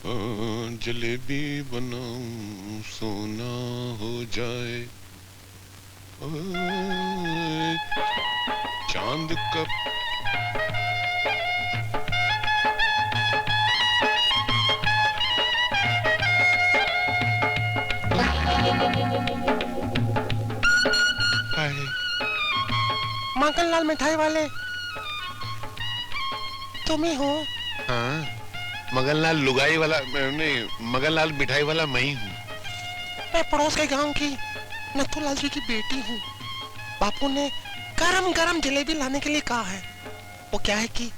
जलेबी बनाऊं सोना हो जाए। चांद का मगनलाल मिठाई वाले तुम ही हो? हाँ, मगनलाल लुगाई वाला नहीं, मगनलाल मिठाई वाला मैं ही हूँ। मैं पड़ोस के गांव की नथुलाल जी की बेटी हूँ। बापू ने गरम गरम जलेबी लाने के लिए कहा है। वो क्या है कि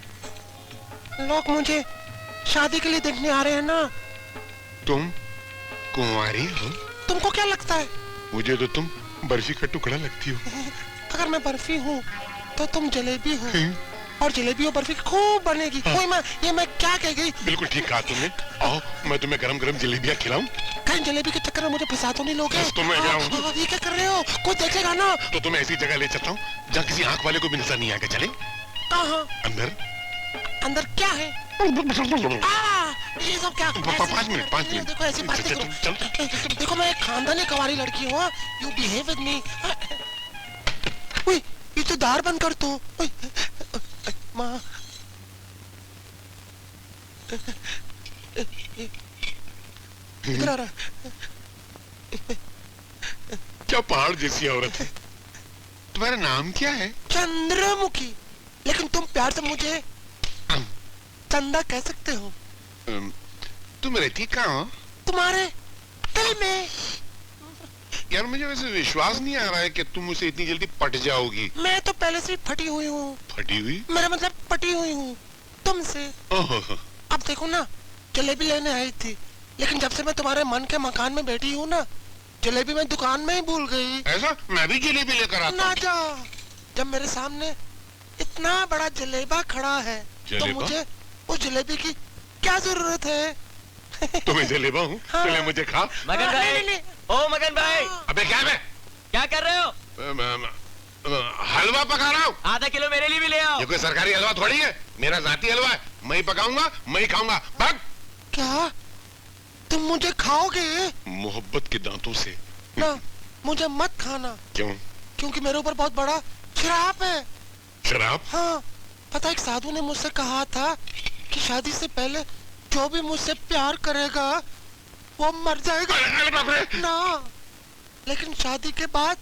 लोग मुझे शादी के लिए देखने आ रहे हैं ना। तुम कुंवारी हो? तुमको क्या लगता है? मुझे तो तुम बर्फी का टुकड़ा लगती हो। अगर मैं बर्फी हूँ तो तुम जलेबी हो, और जलेबी और बर्फी खूब बनेगी। हाँ। ये मैं क्या कह गई? बिल्कुल ठीक कहा तुमने। आओ मैं तुम्हें गरम गरम जलेबियाँ खिलाऊं। कहीं जलेबी के चक्कर में मुझे फंसा तो नहीं लोगे? बस तुम्हें क्या हूँ? ये क्या कर रहे हो? कोई देखेगा ना। तो तुम्हें ऐसी जगह ले चलता हूँ जहाँ किसी आंख वाले को भी नजर नहीं आएगा। चले? कहाँ? अंदर। अंदर क्या है? ये सब क्या? 5 मिनट। देखो ऐसी बातें करो। देखो मैं एक खानदानी कवारी लड़की हूँ। You behave with me. ये तो दार बंद कर तू। माँ इधर आ रहा। क्या पहाड़ जैसी औरत है। तुम्हारा नाम क्या है? चंद्रमुखी। लेकिन तुम प्यार से मुझे चंदा कह सकते हो। तुम रहती कहाँ हो? तुम्हारे दिल में। यार मुझे वैसे विश्वास नहीं आ रहा है कि तुम मुझसे इतनी जल्दी पट जाओगी। मैं तो पहले से फटी हुई हूँ। फटी हुई? मेरा मतलब पटी हुई हूँ तुमसे। अब देखो ना, जलेबी लेने आई थी, लेकिन जब से मैं तुम्हारे मन के मकान में बैठी हूँ ना, जलेबी मैं दुकान में ही भूल गई। ऐसा? मैं भी जलेबी लेकर आता ना जा। जब मेरे सामने इतना बड़ा जलेबा खड़ा है तो मुझे उस जलेबी की क्या जरूरत है? तुम्हें जलेबा हूँ? हाँ। पहले मुझे खा। मगन भाई। नहीं। ओ मगन भाई। अबे क्या है? क्या कर रहे हो? हलवा पका रहा हूँ। आधा किलो मेरे लिए भी ले आओ। ये कोई सरकारी हलवा थोड़ी है, मेरा जाती हलवा है। मैं ही पकाऊंगा, मैं ही खाऊंगा। भाग। क्या तुम मुझे खाओगे? मोहब्बत के दांतों से। ना, मुझे मत खाना। क्यों? क्योंकि मेरे ऊपर बहुत बड़ा श्राप है। शराब? हाँ, पता एक साधु ने मुझसे कहा था कि शादी से पहले जो भी मुझसे प्यार करेगा वो मर जाएगा। अरे बाप रे। ना, लेकिन शादी के बाद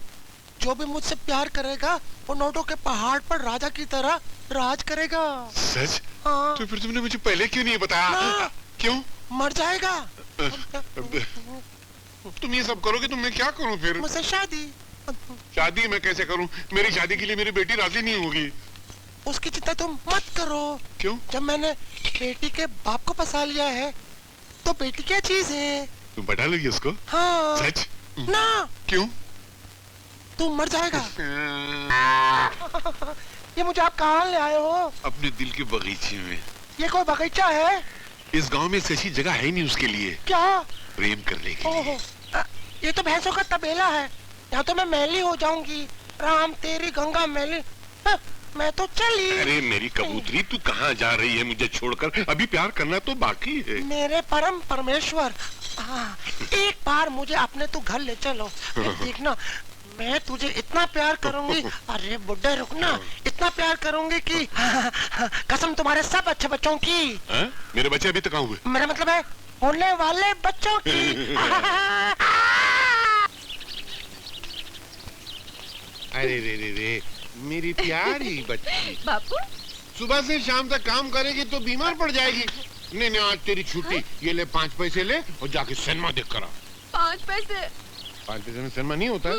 जो भी मुझसे प्यार करेगा वो नोटों के पहाड़ पर राजा की तरह राज करेगा। सच? हाँ। तो फिर तुमने मुझे पहले क्यों नहीं बताया? ना। क्यों? मर जाएगा। तुम ये सब करोगे तो मैं क्या करूं फिर? मुझसे शादी। शादी मैं कैसे करूं? मेरी शादी के लिए मेरी बेटी राजी नहीं होगी। उसकी चिंता तुम मत करो। क्यों? जब मैंने बेटी के बाप को फंसा लिया है तो बेटी क्या चीज है? तुम पटा लोगी उसको? हाँ। सच? ना। क्यों? तुम मर जाएगा। ये मुझे आप कहाँ ले आए हो? अपने दिल के बगीचे में। ये कोई बगीचा है? इस गांव में ऐसी जगह है ही नहीं उसके लिए। क्या? प्रेम करने के लिए। ओहो, ये तो भैंसों का तबेला है। यहाँ तो मैं मैली हो जाऊंगी। राम तेरी गंगा मैली। मैं तो चली। अरे मेरी कबूतरी, तू कहाँ जा रही है मुझे छोड़कर? अभी प्यार करना तो बाकी है। मेरे परम परमेश्वर, एक बार मुझे अपने तू घर ले चलो। देखना, मैं तुझे इतना प्यार करूंगी। अरे बुड्ढे रुकना, इतना प्यार करूंगी कि कसम तुम्हारे सब अच्छे बच्चों की। मेरे बच्चे अभी तक कहाँ हुए? मेरा मतलब है होने वाले बच्चों की। अरे रे रे रे, मेरी प्यारी बच्ची। बापू, सुबह से शाम तक काम करेगी तो बीमार पड़ जाएगी। नहीं नहीं, आज तेरी छुट्टी। ये ले 5 पैसे ले और जाके सिनेमा देख कर आ। 5 पैसे? 5 पैसे में सिनेमा नहीं होता?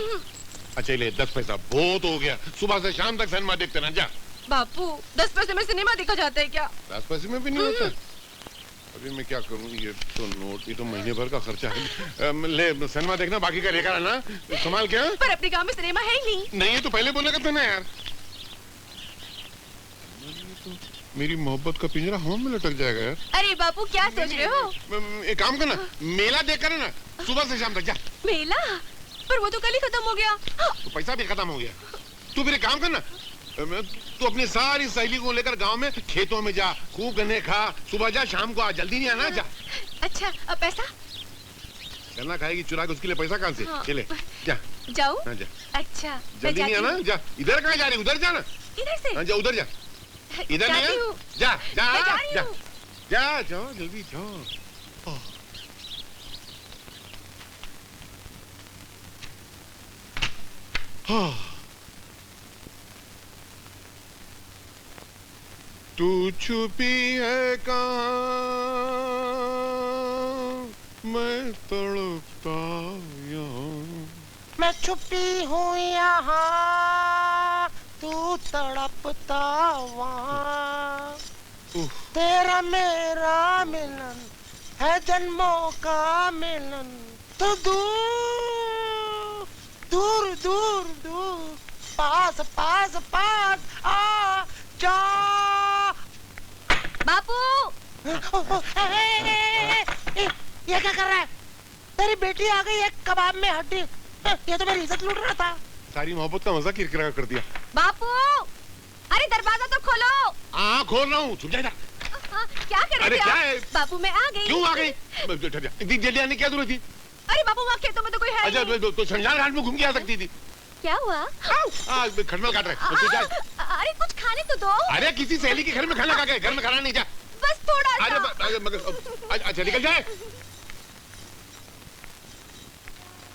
अच्छा ले 10 पैसा बहुत हो गया। सुबह से शाम तक सिनेमा देखते ना, जा। बापू, 10 पैसे में सिनेमा देखा जाता है क्या? 10 पैसे में भी नहीं होता। अभी मैं क्या करूँ? ये तो नोट, ये तो महीने भर का खर्चा है। ले सिनेमा देखना, बाकी का लेकर आना। संभाल क्या? पर अपने गांव में सिनेमा है ही नहीं। नहीं है तो पहले बोला करते ना यार। मेरी मोहब्बत का पिंजरा हवा में लटक जाएगा यार। अरे बापू, क्या सोच रहे हो? एक काम करना, मेला देख कर ना, सुबह से शाम तक जा। मेला? पर वो तो कल ही खत्म हो गया। तो पैसा भी खत्म हो गया। तू फिर एक काम करना, तू अपनी सारी सहेली को लेकर गांव में खेतों में जा, खूब गन्ने खा। सुबह जा, शाम को आ, जल्दी नहीं आना। जा। अच्छा पैसा गन्ना खाएगी चुरा के, उसके लिए पैसा कहाँ से? हाँ। चले जा। जाऊँ? हाँ, जा। अच्छा मैं जल्दी नहीं जाती आना, हूँ। जा। इधर कहाँ जा रही? उधर जाना। इधर से हाँ, जा उधर जा। इधर नहीं जाती है? हूँ। जा जा मैं जा रही जा हूँ। जा, जाओ जल्दी जाओ। तू छुपी है कहाँ, मैं तड़पता यहाँ। मैं छुपी हूँ यहाँ, तू तड़पता वहाँ। तेरा मेरा मिलन है जन्मों का मिलन, तो दूर दूर दूर दूर, पास पास पास आ जा। बापू ये क्या कर रहा है? तेरी बेटी आ गई है कबाब में हड्डी। ये तो मेरी इज्जत लूट रहा था। सारी मोहब्बत का मजा किरकिरा कर दिया। बापू अरे दरवाजा तो खोलो। हाँ खोल रहा हूँ, छुप जा। क्या कर रहे अरे थे क्या आप? है? बापू मैं आ गई। क्यों आ गई? इतनी जल्दी आने की क्या जरूरत थी? अरे बापू वहाँ खेतों में तो कोई है अच्छा नहीं। तो शमशान घाट में घूम के आ सकती थी। क्या हुआ? खटमल काट रहे। अरे कुछ खाने तो दो। अरे किसी सहेली के घर में खाना खा गए, घर में खाना नहीं। जा बस थोड़ा सा। अच्छा निकल जाए।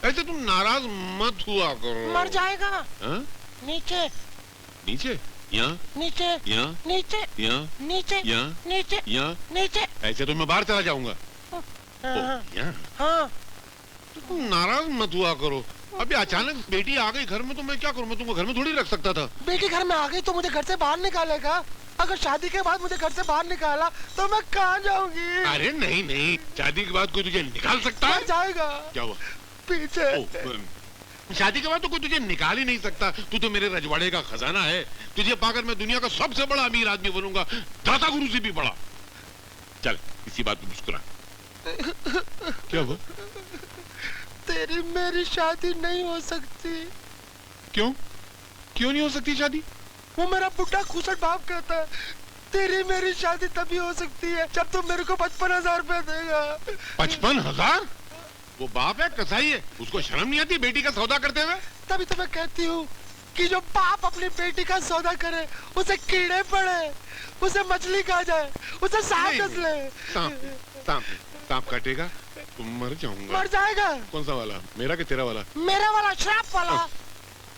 ऐसे तुम नाराज मत हुआ करो। मर जाएगा। हाँ? नीचे नीचे यहाँ नीचे यहाँ नीचे यहाँ नीचे यहाँ नीचे यहाँ नीचे। ऐसे तो मैं बाहर चला जाऊंगा। हाँ, यहाँ हाँ। तुम नाराज मत हुआ करो। अभी अचानक बेटी आ गई घर में तो मैं क्या करूं? मैं तुमको घर में थोड़ी रख सकता था। बेटी घर में आ गई तो मुझे घर से बाहर निकालेगा। अगर शादी के बाद मुझे घर से बाहर निकाला तो मैं कहाँ जाऊंगी? अरे नहीं नहीं, शादी के बाद कोई तुझे निकाल सकता है? मर जाएगा। क्या हुआ? पीछे। शादी के बाद तो कोई तुझे निकाल ही नहीं सकता। तू तो मेरे रजवाड़े का खजाना है। तुझे पाकर मैं दुनिया का सबसे बड़ा अमीर आदमी बनूंगा, दाता गुरु से भी बड़ा। चल इसी बात पे मुस्कुरा। क्या हुआ? तेरी मेरी शादी नहीं हो सकती। क्यों? क्यों नहीं हो सकती शादी? वो मेरा बुढ़ा खुसट बाप कहता है तेरी मेरी शादी तभी हो सकती है जब तुम मेरे को 55,000 रुपए देगा। 55,000? वो बाप है कसाई है, उसको शर्म नहीं आती बेटी का सौदा करते हुए? तभी तो मैं कहती हूँ कि जो बाप अपनी बेटी का सौदा करे उसे कीड़े पड़े, उसे मछली खा जाए, उसे सांप डस ले। सांप काटेगा तुम मर जाऊंगा। मर जाएगा। कौन सा वाला, मेरा कि तेरा वाला? मेरा वाला, श्राप वाला।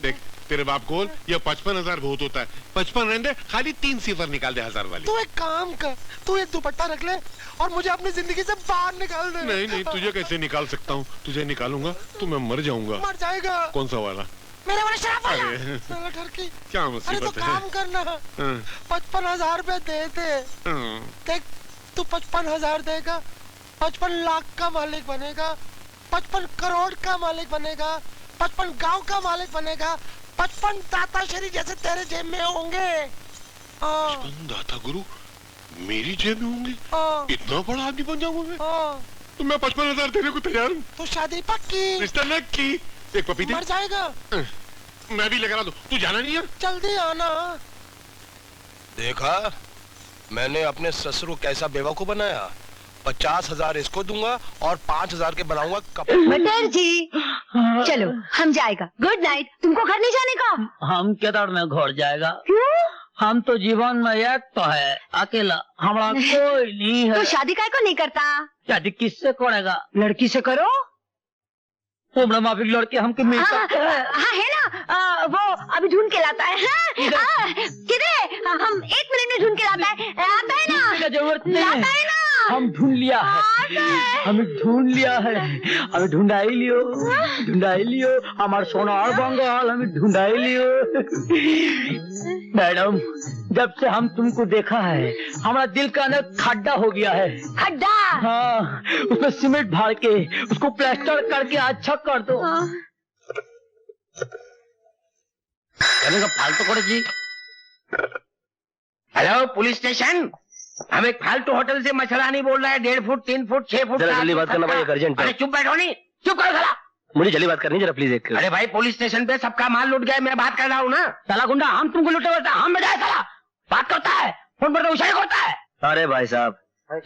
देख तेरे बाप को ये 55,000 बहुत होता है। 55 रहने दे, खाली 3 सिफर निकाल दे 1000 वाली। तू एक काम कर, तू एक दुपट्टा रख ले और मुझे अपनी जिंदगी से बाहर निकाल दे। नहीं नहीं, तुझे कैसे निकाल सकता हूँ? तुझे निकालूंगा तो मैं मर जाऊंगा। मर जाएगा। कौन सा वाला? मेरा वाला श्राप वाला। अरे। साला ठरकी। क्या अरे तो मुसीबत है? काम करना, 55,000 रुपए दे दे। देख तू 55,000 देगा, 55 लाख का मालिक बनेगा, 55 करोड़ का मालिक बनेगा, 55 गांव का मालिक बनेगा, 55 दाताश्री जैसे तेरे जेब में होंगे। 55 दाता गुरु मेरी जेब में होंगे? इतना बड़ा आदमी बन जाऊंगा मैं? तो मैं 55,000 देने को तैयार हूँ। तो शादी पक्की। रिश्ता न की। एक पपीते? मर जाएगा। मैं भी लेकर आ दूं। तू जाना नहीं है? जल्दी आना। देखा मैंने अपने ससुर को कैसा बेवकूफ बनाया। 50,000 इसको दूंगा और 5,000 के बनाऊंगा कपड़े। मटर जी चलो हम जाएगा। Good night. तुमको घर नहीं जाने का? हम केदार में घर जाएगा। क्यों? हम तो जीवन में एक तो है अकेला, हमारा कोई नहीं है। तो शादी काय को नहीं करता? शादी किससे करेगा? लड़की से करो। उम्र माफिक लड़के हमके मिल सकते हैं। हाँ है ना, वो अभी ढूंढ के लाता है। किधर? हम 1 मिनट में ढूंढ के लाता है। आता है ना? जरूरत नहीं लाता है ना? हम ढूंढ लिया है, हमें ढूंढ लिया है, हमें ढूंढाई लियो हमारे सोनार बंगाल, हमें ढूंढाई लियो। मैडम जब से हम तुमको देखा है हमारा दिल का अंदर खड्डा हो गया है। खड्डा? हाँ, उसमें सीमेंट भर के उसको प्लास्टर करके अच्छा कर दो। फालतू करो जी। हेलो पुलिस स्टेशन, हम एक फालतू होटल से मछला नहीं बोल रहा है। 1.5 फुट 3 फुट 6 फुट। जरा जल्दी बात करना भाई, एक अर्जेंट है। अरे चुप बैठो नहीं, चुप करो साला। मुझे जल्दी बात करनी जरा प्लीज। एक अरे भाई पुलिस स्टेशन पे सबका माल लूट गया, मैं बात कर रहा हूँ ना। साला गुंडा हम तुमको लुटे होता हम बजाए साला बात करता है, फोन पर तो इशारे करता है। अरे भाई साहब,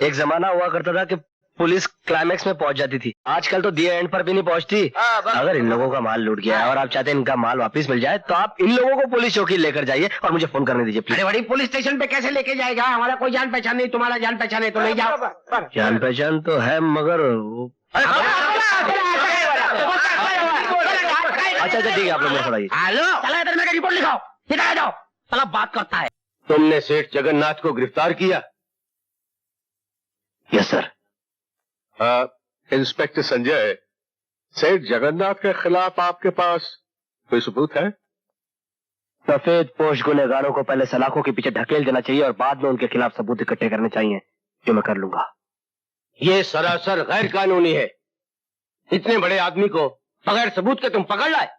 एक जमाना हुआ करता था कि पुलिस क्लाइमेक्स में पहुंच जाती थी, आजकल तो दिए एंड पर भी नहीं पहुंचती। अगर इन लोगों का माल लूट गया है और आप चाहते हैं इनका माल वापस मिल जाए तो आप इन लोगों को पुलिस चौकी लेकर जाइए और मुझे फोन करने दीजिए। अरे बड़ी पुलिस स्टेशन पे कैसे लेके जाएगा? हमारा कोई जान पहचान नहीं, तुम्हारा जान पहचान है तो ले जाओ। जान पहचान तो है मगर अच्छा ठीक है, आप लोग मेरे हेलो, चला इधर मेरी रिपोर्ट लिखाओ, इधर आ जाओ। साला बात करता है। तुमने सेठ जगन्नाथ को गिरफ्तार किया? Yes sir. इंस्पेक्टर संजय, सेठ जगन्नाथ के खिलाफ आपके पास कोई सबूत है? सफेद पोश गुनहगारों को पहले सलाखों के पीछे ढकेल देना चाहिए और बाद में उनके खिलाफ सबूत इकट्ठे करने चाहिए, जो मैं कर लूंगा। ये सरासर गैर कानूनी है। इतने बड़े आदमी को बगैर सबूत के तुम पकड़ लाए।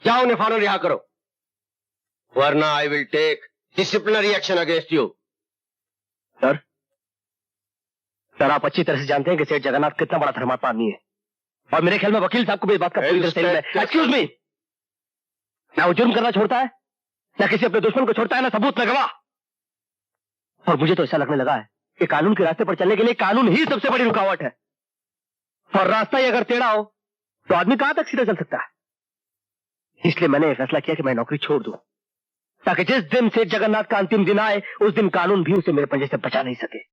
जाओ उन्हें फौरन रिहा करो, वरना I will take disciplinary action against you. Sir आप अच्छी तरह से जानते हैं कि सेठ जगन्नाथ कितना बड़ा धर्मात्मा आदमी है और मेरे ख्याल में वकील साहब को भी इस बात का पूरी तरह से एक्सक्यूज मी, ना वो जुर्म करना छोड़ता है, ना किसी अपने दुश्मन को छोड़ता है, ना सबूत, ना गवाह। और मुझे तो ऐसा लगने लगा है कि कानून के रास्ते पर चलने के लिए कानून ही सबसे बड़ी रुकावट है और रास्ता ही अगर टेढ़ा हो तो आदमी कहां तक सीधा चल सकता है। इसलिए मैंने फैसला किया कि मैं नौकरी छोड़ दूं ताकि जिस दिन सेठ जगन्नाथ का अंतिम दिन आए उस दिन कानून भी उसे मेरे पंजे से बचा नहीं सके।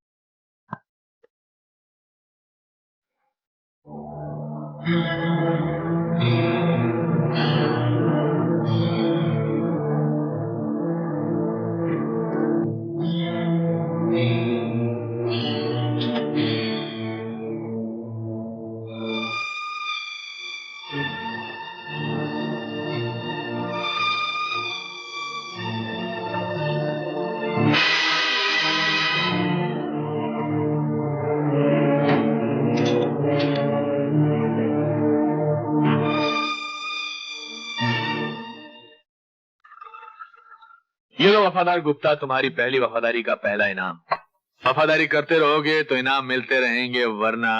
ये लो वफादार गुप्ता, तुम्हारी पहली वफादारी का पहला इनाम। वफादारी करते रहोगे तो इनाम मिलते रहेंगे, वरना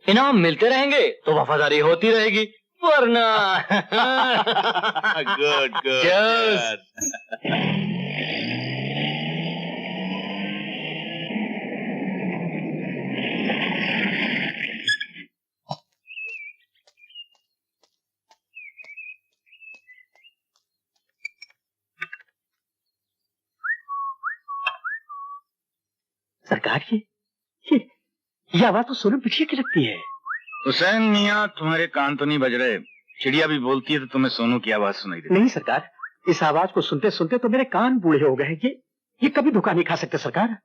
इनाम मिलते रहेंगे तो वफादारी होती रहेगी, वरना गुड Cheers. सरकार ये आवाज तो सोनम पिछले की लगती है। हुसैन मियाँ, तुम्हारे कान तो नहीं बज रहे? चिड़िया भी बोलती है तो तुम्हें सोनू की आवाज सुनाई देती? नहीं सरकार, इस आवाज को सुनते सुनते तो मेरे कान बूढ़े हो गए। ये कभी धोखा नहीं खा सकते सरकार।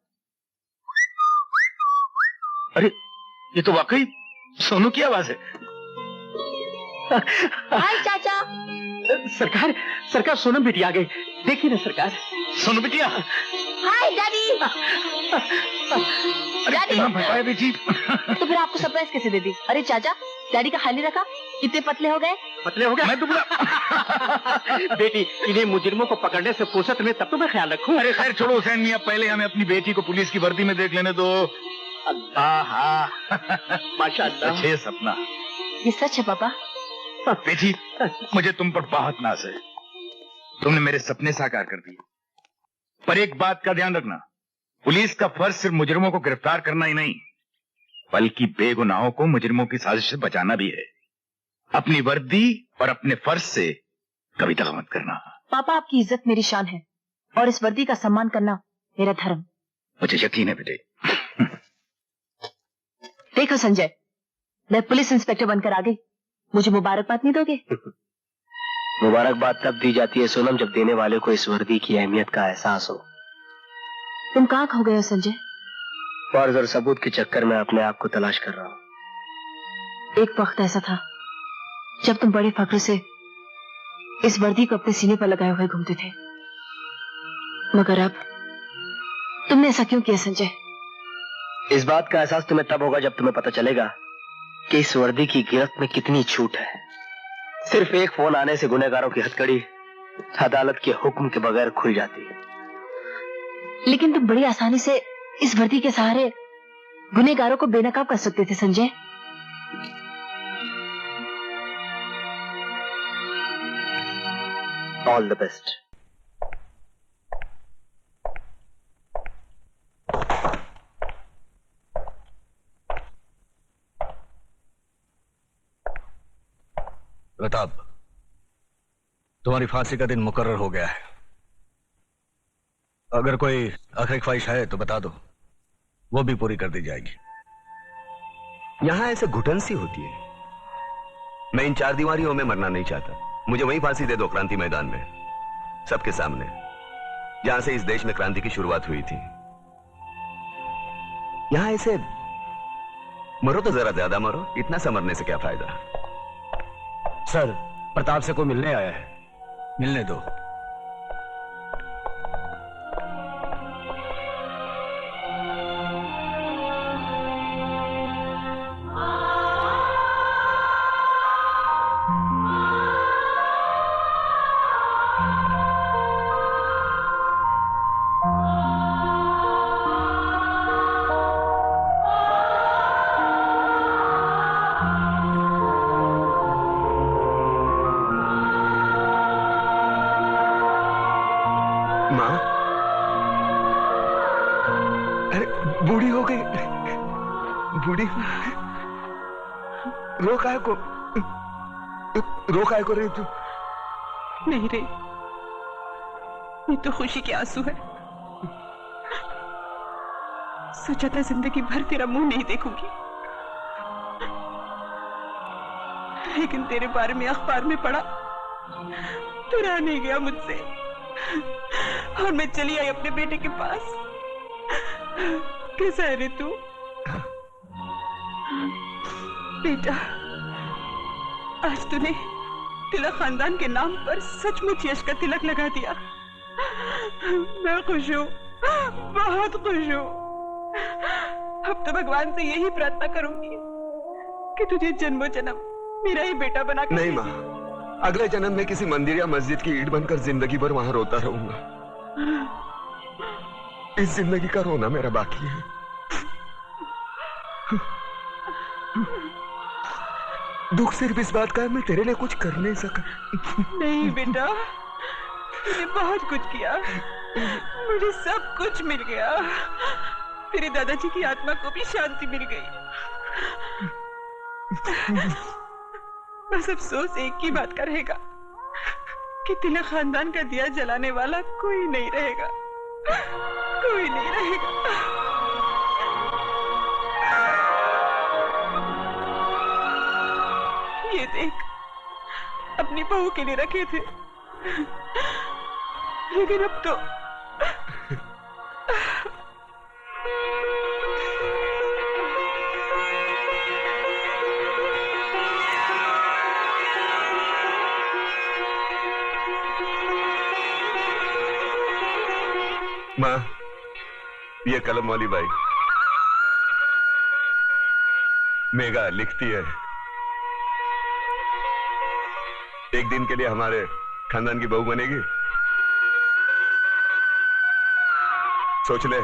अरे ये तो वाकई सोनू की आवाज है। हाय चाचा। सरकार सोनम बिटिया आ गई, देखिए ना सरकार। सोनू बिटिया। हाय डैडी। डैडी बताया बेटी। तो फिर आपको सरप्राइज कैसे दे दी? अरे चाचा, डैडी का खाली रखा, कितने पतले हो गए? मैं दुबला। बेटी, इन्हें मुजरिमों को पकड़ने से फुर्सत में तब तो मैं ख्याल रखूं। अरे खैर छोड़ो हुसैन मियाँ, पहले हमें अपनी बेटी को पुलिस की वर्दी में देख लेने दो। माशाअल्लाह। अच्छे सपना। ये सच है पापा? बेटी, मुझे तुम पर बहुत नाज है, तुमने मेरे सपने साकार कर दिए। पर एक बात का ध्यान रखना, पुलिस का फर्ज सिर्फ मुजरिमों को गिरफ्तार करना ही नहीं, बल्कि बेगुनाहों को मुजरिमों की साजिश से बचाना भी है। अपनी वर्दी और अपने फर्ज से कभी दगा मत करना। पापा, आपकी इज्जत मेरी शान है और इस वर्दी का सम्मान करना मेरा धर्म। मुझे यकीन है बेटे। देखो संजय, मैं पुलिस इंस्पेक्टर बनकर आ गई, मुझे मुबारकबाद नहीं दोगे? मुबारकबाद तब दी जाती है सोनम जब देने वाले को इस वर्दी की अहमियत का एहसास हो। तुम कहाँ खो गए हो संजय? फर्ज और सबूत के चक्कर में अपने आप को तलाश कर रहा हूँ। एक वक्त ऐसा था जब तुम बड़े फख्र से इस वर्दी को अपने सीने पर लगाए हुए घूमते थे, मगर अब तुमने ऐसा क्यों किया संजय? इस बात का एहसास तुम्हें तब होगा जब तुम्हें पता चलेगा कि इस वर्दी की गिरफ्त में कितनी छूट है। सिर्फ एक फोन आने से गुनहगारों की हथकड़ी अदालत के हुक्म के बगैर खुल जाती है। लेकिन तुम बड़ी आसानी से इस वर्दी के सहारे गुनहगारों को बेनकाब कर सकते थे Sanjay. All the best. Pratap, तुम्हारी फांसी का दिन मुकर्रर हो गया है। अगर कोई आखिरी ख्वाहिश है तो बता दो, वो भी पूरी कर दी जाएगी। यहां ऐसे घुटन सी होती है। मैं इन 4 दीवारियों में मरना नहीं चाहता। मुझे वहीं फांसी दे दो, क्रांति मैदान में, सबके सामने, जहां से इस देश में क्रांति की शुरुआत हुई थी। यहां ऐसे मरो तो जरा ज्यादा मरो, इतना सा मरने से क्या फायदा। सर, प्रताप से कोई मिलने आया है, मिलने दो। माँ, अरे बूढ़ी हो गई, बूढ़ी। रो काय को रही तू? नहीं रे, ये तो खुशी के आंसू है। सोचा था जिंदगी भर तेरा मुंह नहीं देखूंगी, लेकिन तेरे बारे में अखबार में पढ़ा तो रहा नहीं गया मुझसे, और मैं चली आई अपने बेटे के पास। कैसा है रे तू? बेटा, आज तूने तिलक खानदान के नाम पर सचमुच यश का तिलक लगा दिया। मैं खुश हूँ, बहुत खुश हूँ। अब तो भगवान से यही प्रार्थना करूंगी कि तुझे जन्मों जन्म मेरा ही बेटा बना कर। नहीं माँ, अगले जन्म में किसी मंदिर या मस्जिद की ईंट बनकर जिंदगी भर वहां रोता रहूंगा। इस जिंदगी का रोना मेरा बाकी है। दुख सिर्फ इस बात का है, मैं तेरे लिए कुछ कर नहीं सका। नहीं बेटा, तूने बहुत कुछ किया, मुझे सब कुछ मिल गया। तेरे दादाजी की आत्मा को भी शांति मिल गई। बस अफसोस एक ही बात का रहेगा कि तिलक खानदान का दिया जलाने वाला कोई नहीं रहेगा, कोई नहीं रहेगा। ये देख, अपनी बहू के लिए रखे थे, लेकिन अब तो माँ, ये कलम वाली बाई मेघा लिखती है, एक दिन के लिए हमारे खानदान की बहू बनेगी। सोच ले।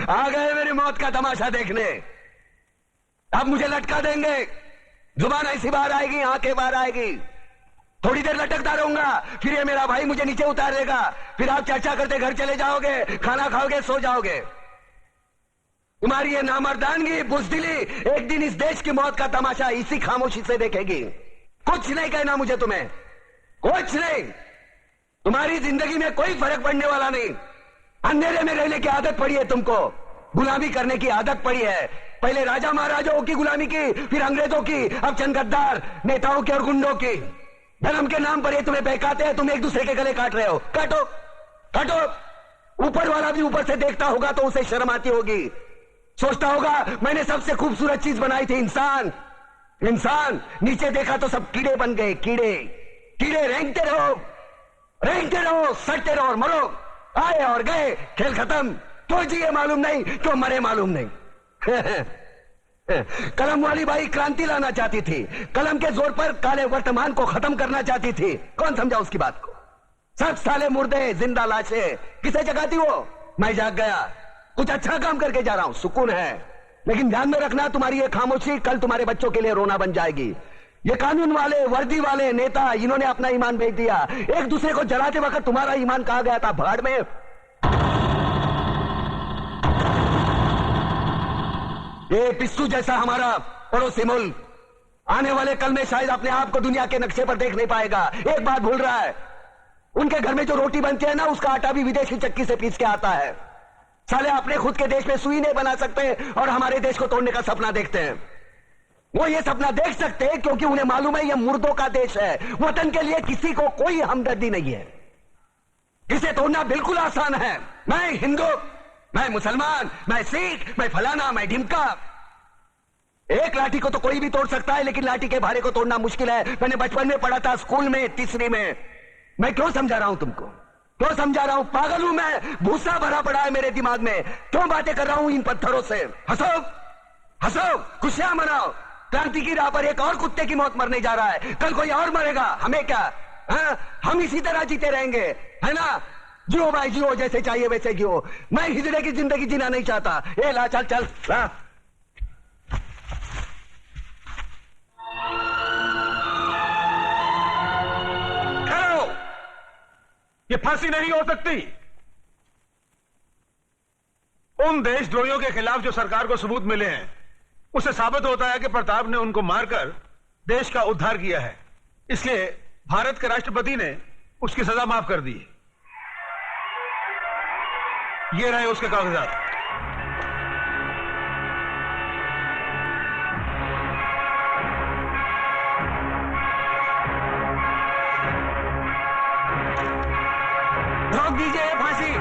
आ गए मेरी मौत का तमाशा देखने। अब मुझे लटका देंगे, जुबान ऐसी बाहर आएगी, आंखें बाहर आएगी, थोड़ी देर लटकता रहूंगा, फिर ये मेरा भाई मुझे नीचे उतार देगा, फिर आप चर्चा करते घर चले जाओगे, खाना खाओगे, सो जाओगे। तुम्हारी ये नामर्दानगी, बुज़दिली एक दिन इस देश की मौत का तमाशा इसी खामोशी से देखेगी। कुछ नहीं कहना मुझे तुम्हें, कुछ नहीं। तुम्हारी जिंदगी में कोई फर्क पड़ने वाला नहीं। अंधेरे में रहने की आदत पड़ी है तुमको, गुलामी करने की आदत पड़ी है। पहले राजा महाराजाओं की गुलामी की, फिर अंग्रेजों की, अब चंद गद्दार नेताओं की और गुंडों की। धर्म के नाम पर ये तुम्हें बहकाते हैं, तुम एक दूसरे के गले काट रहे हो। काटो काटो। ऊपर वाला भी ऊपर से देखता होगा तो उसे शर्म आती होगी, सोचता होगा मैंने सबसे खूबसूरत चीज बनाई थी, इंसान। इंसान नीचे देखा तो सब कीड़े बन गए, कीड़े कीड़े। रेंगते रहो, सटते रहो और मरो। आए और गए, खेल खत्म। क्यों जिए मालूम नहीं, क्यों मरे मालूम नहीं। कलम वाली बाई क्रांति लाना चाहती थी, कलम के जोर पर काले वर्तमान को खत्म करना चाहती थी। कौन समझा उसकी बात को? सब साले मुर्दे, जिंदा लाशें। किसे जगाती वो? मैं जाग गया, कुछ अच्छा काम करके जा रहा हूं, सुकून है। लेकिन ध्यान में रखना, तुम्हारी ये खामोशी कल तुम्हारे बच्चों के लिए रोना बन जाएगी। ये कानून वाले, वर्दी वाले नेता, इन्होंने अपना ईमान बेच दिया। एक दूसरे को जलाते वक्त तुम्हारा ईमान कहा गया था, भाड़ में। ये पिस्सू जैसा हमारा पड़ोसी मुल्क आने वाले कल में शायद अपने आप को दुनिया के नक्शे पर देख नहीं पाएगा। एक बात भूल रहा है, उनके घर में जो रोटी बनती है ना, उसका आटा भी विदेशी चक्की से पीस के आता है। साले अपने खुद के देश में सुई नहीं बना सकते और हमारे देश को तोड़ने का सपना देखते हैं। वो ये सपना देख सकते हैं क्योंकि उन्हें मालूम है ये मुर्दों का देश है। वतन के लिए किसी को कोई हमदर्दी नहीं है। इसे तोड़ना बिल्कुल आसान है। मैं हिंदू, मैं मुसलमान, मैं सिख, मैं फलाना, मैं ढिमका। एक लाठी को तो कोई भी तोड़ सकता है, लेकिन लाठी के भारे को तोड़ना मुश्किल है। मैंने बचपन में पढ़ा था, स्कूल में, तीसरी में। मैं क्यों समझा रहा हूं तुमको, क्यों समझा रहा हूं? पागल हूं मैं, भूसा भरा पड़ा है मेरे दिमाग में। क्यों बातें कर रहा हूं इन पत्थरों से? हंसो हंसो, खुशियां मनाओ। क्रांति की राह पर एक और कुत्ते की मौत मरने जा रहा है, कल कोई और मरेगा, हमें क्या? हम इसी तरह जीते रहेंगे, है ना? जियो भाई जियो, जैसे चाहिए वैसे जियो। मैं हिजड़े की जिंदगी जीना नहीं चाहता। ए ला, चल चल ला। ठहरो, ये फांसी नहीं हो सकती। उन देशद्रोहियों के खिलाफ जो सरकार को सबूत मिले हैं, उससे साबित होता है कि प्रताप ने उनको मारकर देश का उद्धार किया है। इसलिए भारत के राष्ट्रपति ने उसकी सजा माफ कर दी। ये रहे उसके कागजात। रोक दीजिए फांसी।